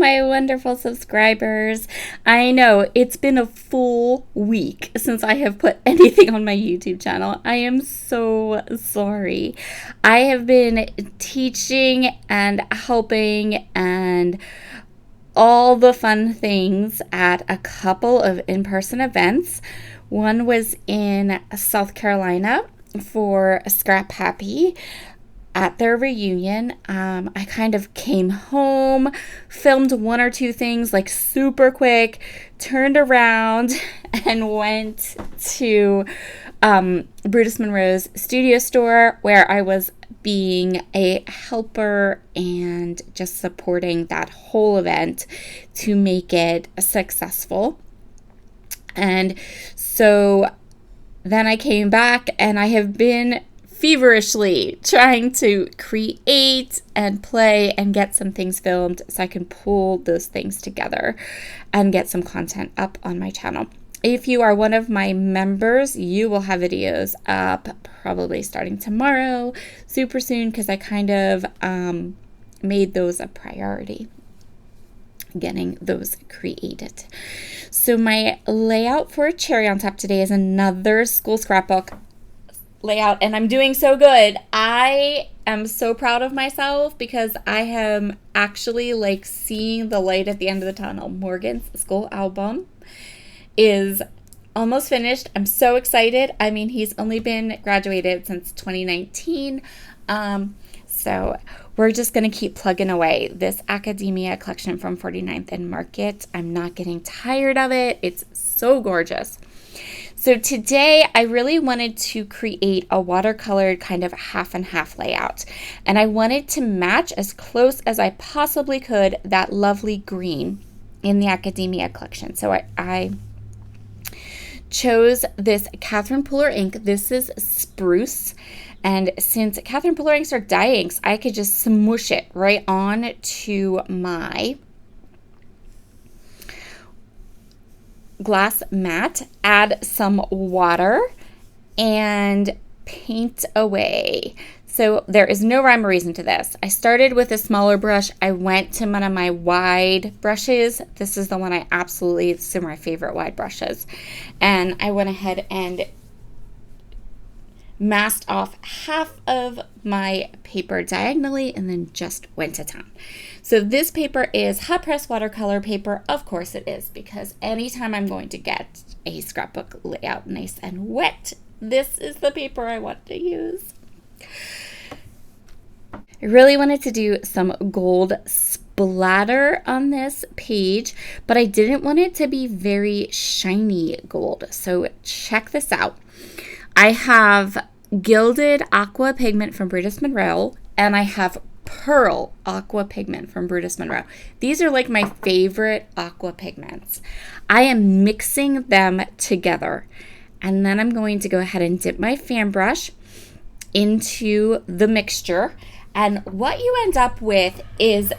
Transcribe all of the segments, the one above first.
my wonderful subscribers. I know it's been a full week since I have put anything on my YouTube channel. I am so sorry. I have been teaching and helping and all the fun things at a couple of in-person events. One was in South Carolina for Scrap Happy. At their reunion, I kind of came home, filmed one or two things like super quick, turned around and went to Brutus Monroe's studio store where I was being a helper and just supporting that whole event to make it successful. And so then I came back and I have been feverishly trying to create and play and get some things filmed so I can pull those things together and get some content up on my channel. If you are one of my members, you will have videos up probably starting tomorrow, super soon, because I kind of made those a priority, getting those created. So my layout for Cherry on Top today is another school scrapbook layout, and I'm doing so good. I am so proud of myself because I am actually like seeing the light at the end of the tunnel. Morgan's school album is almost finished. I'm so excited. I mean, he's only been graduated since 2019. So we're just going to keep plugging away. This Academia collection from 49th and Market, I'm not getting tired of it. It's so gorgeous. So today I really wanted to create a watercolored kind of half and half layout. And I wanted to match as close as I possibly could that lovely green in the Academia collection. So I chose this Catherine Pooler ink. This is Spruce. And since Catherine Pooler inks are dye inks, I could just smoosh it right on to my glass mat, add some water, and paint away. So there is no rhyme or reason to this. I started with a smaller brush. I went to one of my wide brushes. This is the one I absolutely, this is my favorite wide brushes. And I went ahead and masked off half of my paper diagonally and then just went to town. So this paper is hot press watercolor paper. Of course it is, because anytime I'm going to get a scrapbook layout nice and wet, this is the paper I want to use. I really wanted to do some gold splatter on this page, but I didn't want it to be very shiny gold. So check this out. I have gilded aqua pigment from Brutus Monroe, and I have pearl aqua pigment from Brutus Monroe. These are like my favorite aqua pigments. I am mixing them together, and then I'm going to go ahead and dip my fan brush into the mixture. And what you end up with is,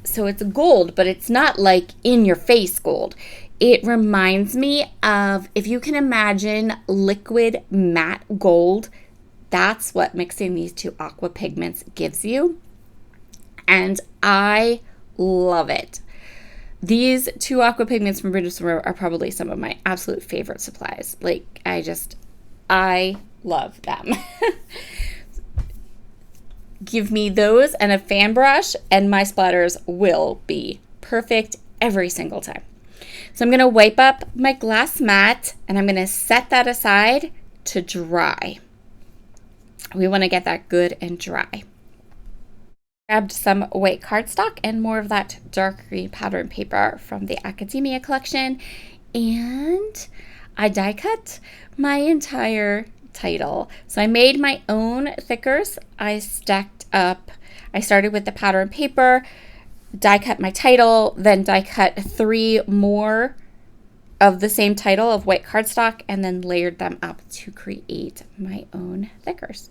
so it's gold, but it's not like in your face gold. It reminds me of, if you can imagine liquid matte gold, that's what mixing these two aqua pigments gives you. And I love it. These two aqua pigments from Brutus Monroe are probably some of my absolute favorite supplies. Like, I love them. Give me those and a fan brush, and my splatters will be perfect every single time. So I'm going to wipe up my glass mat, and I'm going to set that aside to dry. We want to get that good and dry. Grabbed some white cardstock and more of that dark green pattern paper from the Academia collection, and I die cut my entire title. So I made my own thickers. I started with the pattern paper, die cut my title, then die cut 3 more of the same title of white cardstock, and then layered them up to create my own thickers.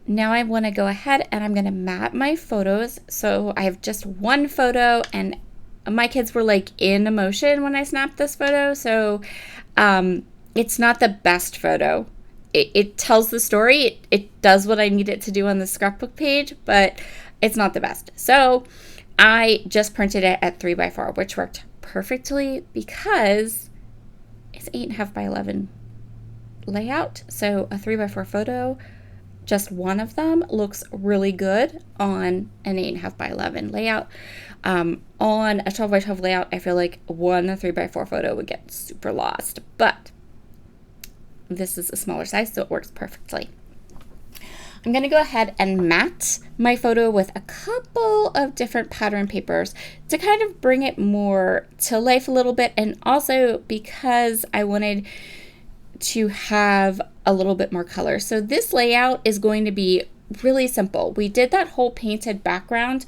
Now I want to go ahead and I'm going to mat my photos. So I have just one photo, and my kids were like in emotion when I snapped this photo. So it's not the best photo. It tells the story. It does what I need it to do on the scrapbook page, but it's not the best. So I just printed it at 3x4, which worked perfectly because it's 8.5 by 11 layout. So a 3x4 photo, just one of them, looks really good on an 8.5 by 11 layout. On a 12 by 12 layout, I feel like one 3x4 photo would get super lost, but this is a smaller size, so it works perfectly. I'm going to go ahead and mat my photo with a couple of different pattern papers to kind of bring it more to life a little bit, and also because I wanted to have a little bit more color. So this layout is going to be really simple. We did that whole painted background,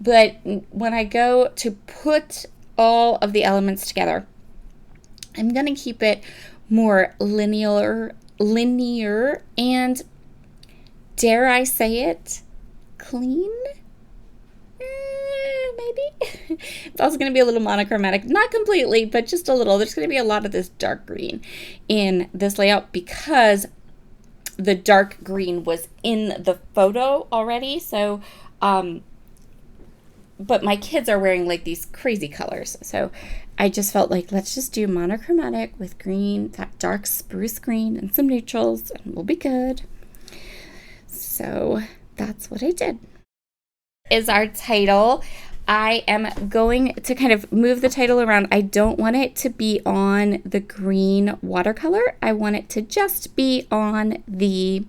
but when I go to put all of the elements together, I'm going to keep it more linear, and dare I say it, clean? Maybe. It's also going to be a little monochromatic, not completely, but just a little. There's going to be a lot of this dark green in this layout because the dark green was in the photo already. So, but my kids are wearing like these crazy colors. So I just felt like, let's just do monochromatic with green, that dark spruce green and some neutrals, and we'll be good. So that's what I did. Is our title. I am going to kind of move the title around. I don't want it to be on the green watercolor. I want it to just be on the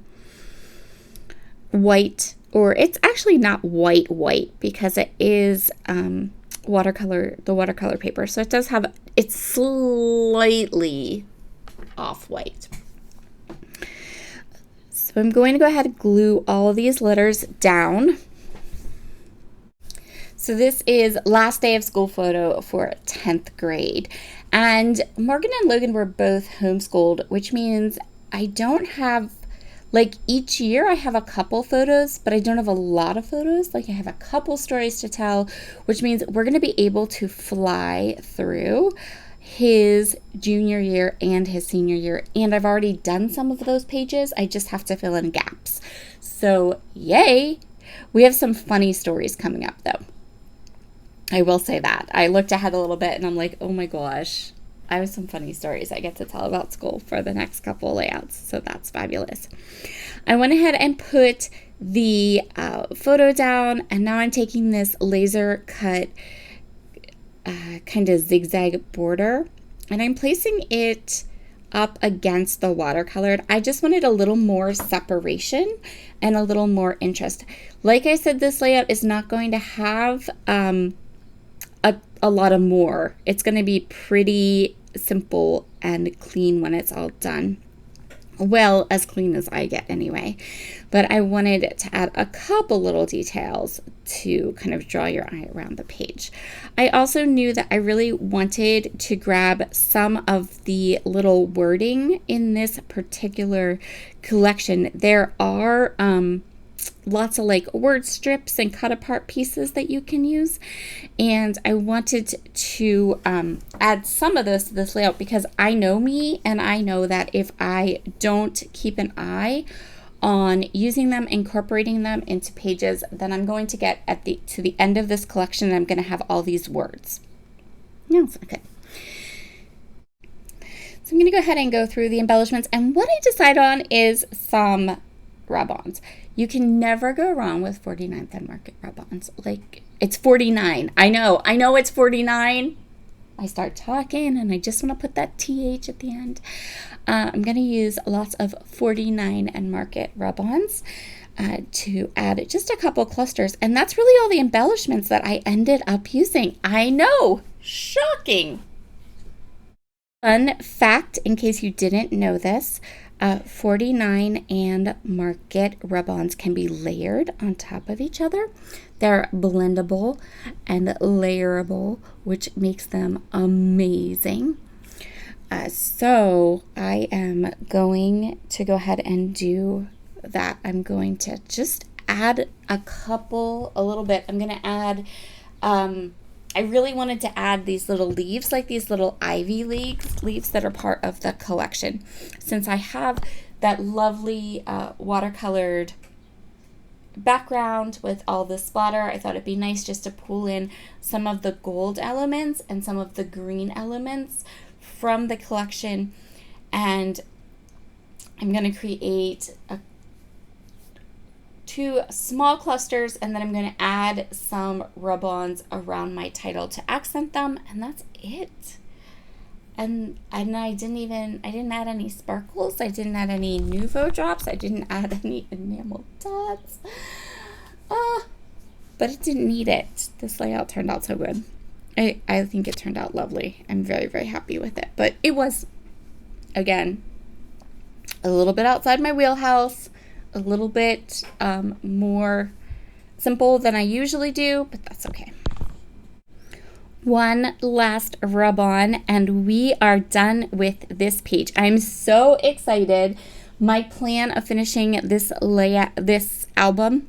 white, or it's actually not white because it is the watercolor paper. So it does have, it's slightly off-white. So I'm going to go ahead and glue all of these letters down. So this is last day of school photo for 10th grade. And Morgan and Logan were both homeschooled, which means I don't have, like each year I have a couple photos, but I don't have a lot of photos. Like I have a couple stories to tell, which means we're going to be able to fly through his junior year and his senior year. And I've already done some of those pages. I just have to fill in gaps. So yay! We have some funny stories coming up though. I will say that. I looked ahead a little bit and I'm like, oh my gosh, I have some funny stories I get to tell about school for the next couple layouts. So that's fabulous. I went ahead and put the photo down, and now I'm taking this laser cut kind of zigzag border, and I'm placing it up against the watercolored. I just wanted a little more separation and a little more interest. Like I said, this layout is not going to have a lot of more. It's going to be pretty simple and clean when it's all done. Well, as clean as I get anyway. But I wanted to add a couple little details to kind of draw your eye around the page. I also knew that I really wanted to grab some of the little wording in this particular collection. There are lots of like word strips and cut apart pieces that you can use, and I wanted to add some of those to this layout because I know me, and I know that if I don't keep an eye on using them, incorporating them into pages, then I'm going to get to the end of this collection and I'm going to have all these words. Yes, okay. So I'm going to go ahead and go through the embellishments, and what I decide on is some rub-ons. You can never go wrong with 49th and Market rub-ons. Like, it's 49. I know it's 49. I start talking and I just want to put that TH at the end. I'm going to use lots of 49 and Market rub-ons to add just a couple clusters. And that's really all the embellishments that I ended up using. I know, shocking. Fun fact, in case you didn't know this, 49 and Market rub-ons can be layered on top of each other. They're blendable and layerable, which makes them amazing. So I am going to go ahead and do that. I'm going to just add a little bit. I'm going to add, I really wanted to add these little leaves, like these little ivy leaves that are part of the collection. Since I have that lovely watercolored background with all the splatter, I thought it'd be nice just to pull in some of the gold elements and some of the green elements from the collection. And I'm going to create two small clusters, and then I'm going to add some rub-ons around my title to accent them, and that's it. And I didn't add any sparkles. I didn't add any Nuvo drops. I didn't add any enamel dots. But it didn't need it. This layout turned out so good. I think it turned out lovely. I'm very, very happy with it. But it was, again, a little bit outside my wheelhouse, a little bit more simple than I usually do, but that's okay. One last rub-on and we are done with this page. I'm so excited. My plan of finishing this album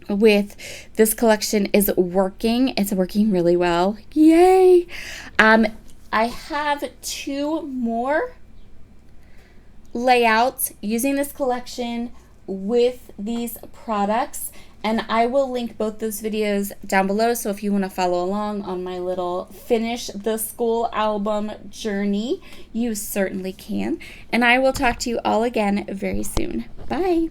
with this collection is working. It's working really well. Yay! I have 2 more layouts using this collection with these products, and I will link both those videos down below, so if you want to follow along on my little finish the school album journey, you certainly can. And I will talk to you all again very soon. Bye!